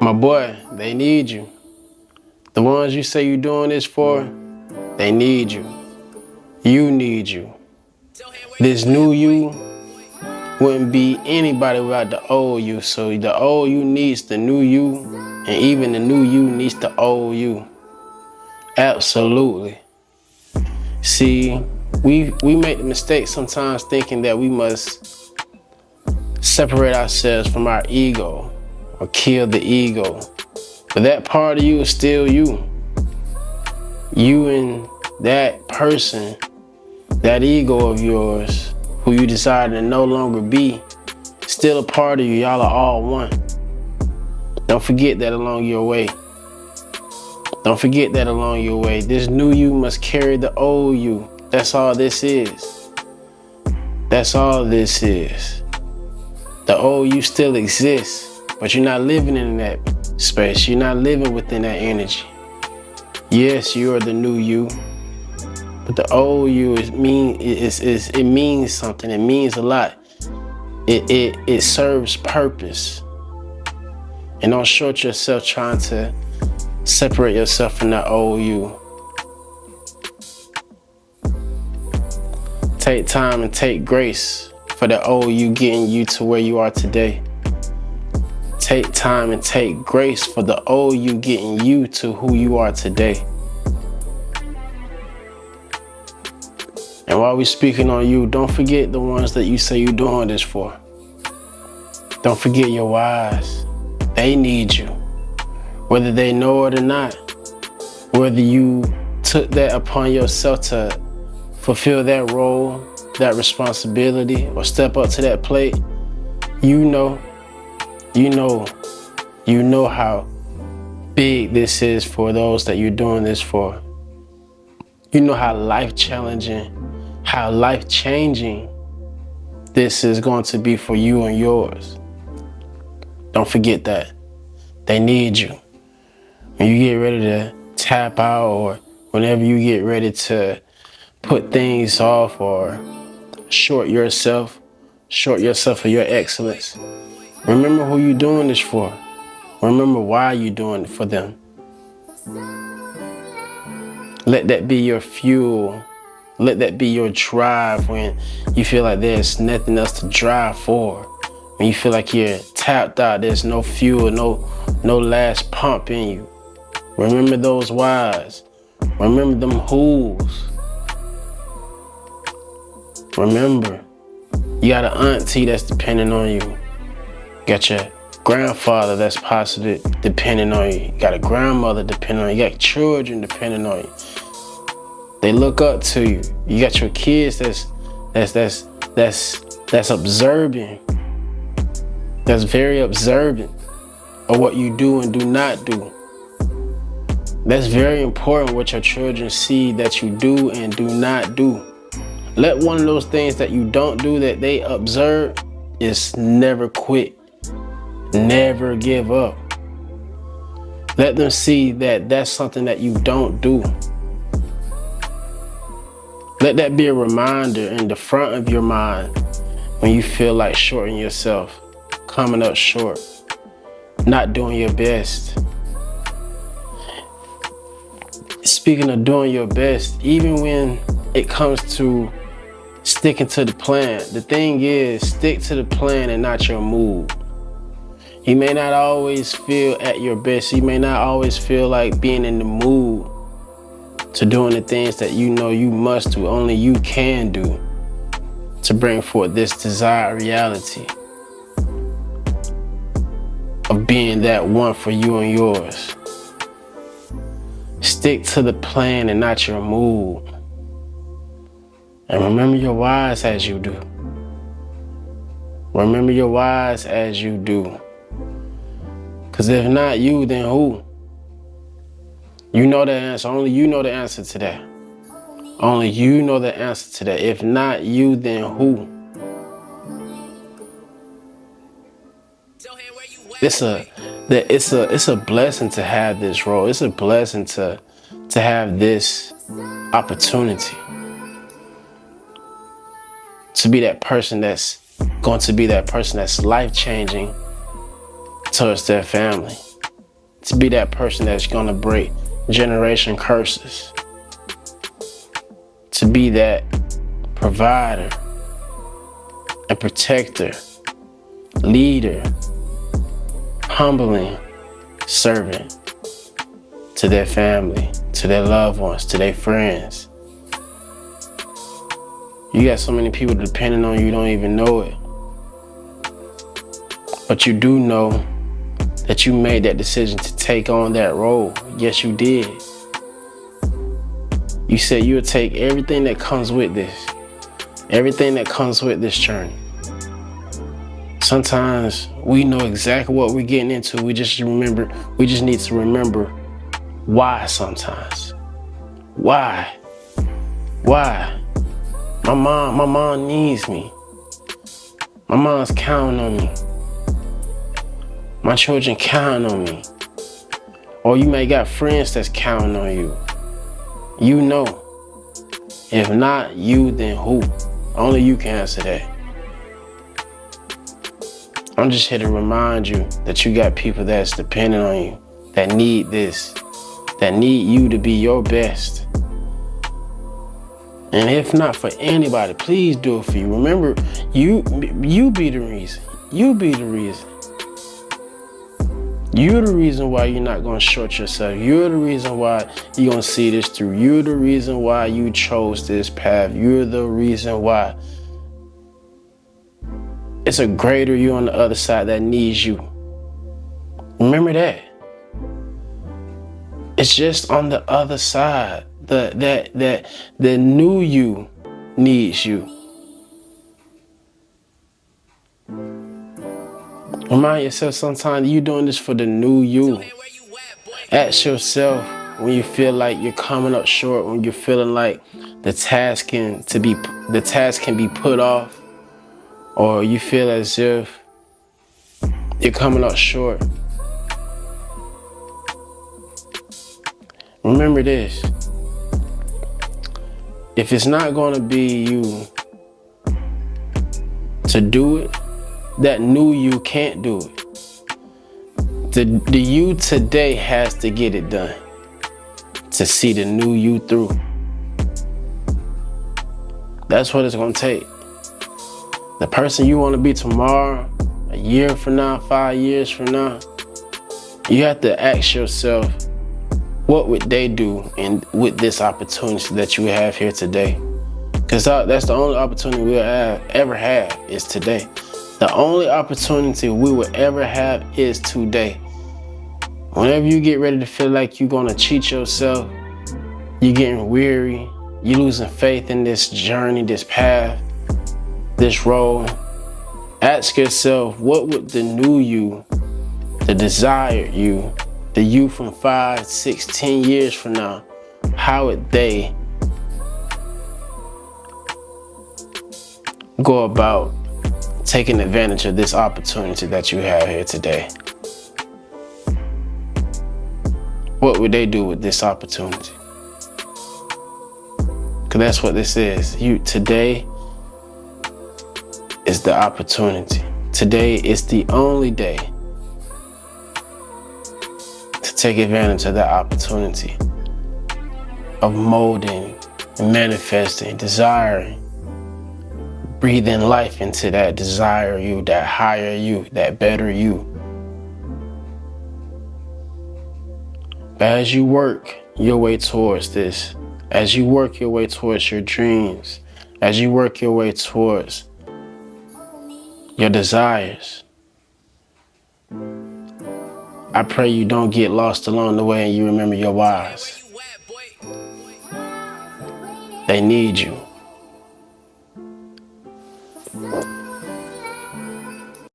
My boy, they need you. The ones you say you're doing this for, they need you. You need you. This new you wouldn't be anybody without the old you. So the old you needs the new you, and even the new you needs the old you. Absolutely. See, we make the mistake sometimes thinking that we must separate ourselves from our ego or kill the ego. But that part of you is still you. You and that person, that ego of yours, who you decided to no longer be, still a part of you. Y'all are all one. Don't forget that along your way. Don't forget that along your way. This new you must carry the old you. That's all this is. That's all this is. The old you still exists, but you're not living in that space. You're not living within that energy. Yes, you are the new you, but the old you it means something. It means a lot. It serves purpose. And don't short yourself trying to separate yourself from that old you. Take time and take grace for the old you getting you to where you are today. Take time and take grace for the old you getting you to who you are today. And while we're speaking on you, don't forget the ones that you say you're doing this for. Don't forget your whys. They need you. Whether they know it or not, whether you took that upon yourself to fulfill that role, that responsibility, or step up to that plate, you know how big this is for those that you're doing this for. You know how life-challenging, how life-changing this is going to be for you and yours. Don't forget that. They need you. When you get ready to tap out, or whenever you get ready to put things off or short yourself of your excellence, remember who you're doing this for. Remember why you're doing it for them. Let that be your fuel. Let that be your drive when you feel like there's nothing else to drive for. When you feel like you're tapped out, there's no fuel, no last pump in you. Remember those whys. Remember them who's. Remember, you got an auntie that's depending on you. You got your grandfather that's possibly depending on you. You got a grandmother depending on you. You got children depending on you. They look up to you. You got your kids that's observing. That's very observant of what you do and do not do. That's very important what your children see that you do and do not do. Let one of those things that you don't do that they observe is never quit. Never give up. Let them see that that's something that you don't do. Let that be a reminder in the front of your mind when you feel like shorting yourself, coming up short, not doing your best. Speaking of doing your best, even when it comes to sticking to the plan, the thing is, stick to the plan and not your mood. You may not always feel at your best. You may not always feel like being in the mood to doing the things that you know you must do, only you can do to bring forth this desired reality of being that one for you and yours. Stick to the plan and not your mood. And remember your whys as you do. Remember your whys as you do. Because if not you, then who? You know the answer. Only you know the answer to that. Only you know the answer to that. If not you, then who? It's a blessing to have this role. It's a blessing to have this opportunity to be that person that's going to be that person that's life-changing towards their family. to be that person that's gonna break generation curses, to be that provider and protector, leader, humbling servant to their family, to their loved ones, to their friends. You got so many people depending on you, you don't even know it. But you do know that you made that decision to take on that role. Yes, you did. You said you'll take everything that comes with this, everything that comes with this journey. Sometimes we know exactly what we're getting into. We just need to remember why sometimes. Why? My mom needs me. My mom's counting on me. My children counting on me. Or you may got friends that's counting on you. You know. If not you, then who? Only you can answer that. I'm just here to remind you that you got people that's depending on you, that need this, that need you to be your best. And if not for anybody, please do it for you. Remember, you be the reason. You be the reason. You're the reason why you're not going to short yourself. You're the reason why you're going to see this through. You're the reason why you chose this path. You're the reason why. It's a greater you on the other side that needs you. Remember that. It's just on the other side. The new you needs you. Remind yourself sometimes you're doing this for the new you. Ask yourself when you feel like you're coming up short, when you're feeling like the task can be put off, or you feel as if you're coming up short. Remember this. If it's not going to be you to do it, that new you can't do it. The you today has to get it done to see the new you through. That's what it's going to take. The person you want to be tomorrow, a year from now, 5 years from now, you have to ask yourself, what would they do with this opportunity that you have here today? Because that's the only opportunity we'll ever have is today. The only opportunity we will ever have is today. Whenever you get ready to feel like you're going to cheat yourself, you're getting weary, you're losing faith in this journey, this path, this road, ask yourself, what would the new you, the desired you, the you from 5, 6, 10 years from now, how would they go about taking advantage of this opportunity that you have here today? What would they do with this opportunity? Because that's what this is. Today is the opportunity. Today is the only day to take advantage of that opportunity of molding and manifesting, desiring, breathing life into that desire you, that higher you, that better you. But as you work your way towards this, as you work your way towards your dreams, as you work your way towards your desires, I pray you don't get lost along the way and you remember your whys. They need you.